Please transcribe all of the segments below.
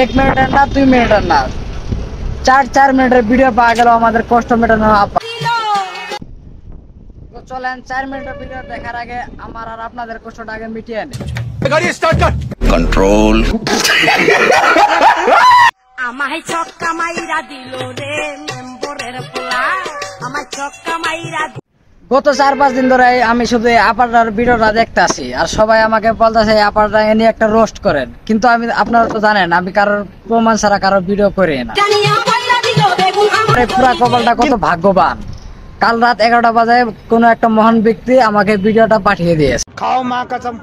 1 মিনিটের না 2 মিনিটের না 4 মিনিটের ভিডিও পাওয়া গেল আমাদের কষ্ট মেটানো। তো চলেন 4 মিনিটের ভিডিও দেখার আগে আমার আর আপনাদের কষ্টটা আগে মিটিয়ে নিই। গাড়ি স্টার্ট কর। কন্ট্রোল। আমায় ছক্কা মাইরা দিল রে মেম্বরের পোলা, আমায় ছক্কা মাইরা। গত 4-5 দিন ধরে আমি শুধু আপার ভিডিওটা দেখতেছি আর সবাই আমাকে বলতেছে আপারটা এনে একটা রোস্ট করেন, কিন্তু আমি আপনারা তো জানেন আমি কারোর প্রমাণ ছাড়া কারোর ভিডিও করি না। পুরা কপালটা কত ভাগ্যবান, কাল রাত 11টা বাজে কোন একটা মহান ব্যক্তি আমাকে ভিডিওটা পাঠিয়ে দিয়েছে। খাও মা কসম।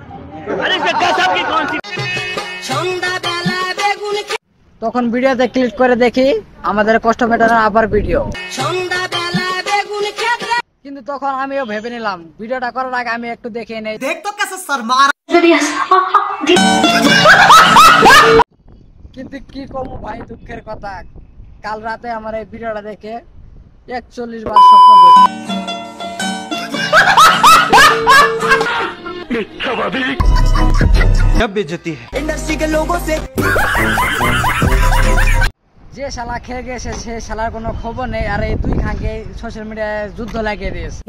তখন ভিডিওতে ক্লিক করে দেখি আমাদের কষ্ট মেটানোর আবার ভিডিও, কিন্তু তখন আমিও ভেবে নিলাম ভিডিওটা করার আগে আমি একটু দেখে নেই। কিন্তু কি কমু ভাই, দুঃখের কথা, কাল রাতে আমার এই ভিডিওটা দেখে 41 বার স্বপ্ন দেখেছি। যে শালা খেয়ে গেছে সে শালার কোনো খবর নেই, আর এই দুই খানকে সোশ্যাল মিডিয়ায় যুদ্ধ লাগিয়ে দিয়েছে।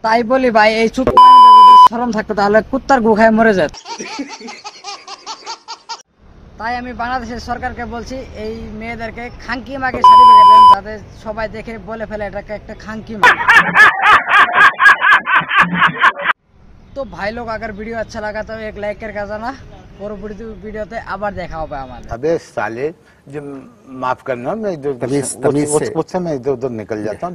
তাই বলি ভাই এই চুপ শরম থাকতো তাহলে কুত্তার গু খায় মরে যেত। তাই আমি বাংলাদেশের সরকারকে বলছি এই মেয়েদেরকে খাঙ্কি মাকে সার্টিফিকেট দেন, যাতে সবাই দেখে বলে ফেলে এটাকে একটা খাঙ্কি মা। तो भाई लोग अगर वीडियो अच्छा लगा तो एक लाइक करके जाना, পরবর্তী ভিডিওতে আবার দেখা হবে আমাদের। अबे साले जो माफ करना मैं इधर मैं इधर उधर निकल जाता हूँ।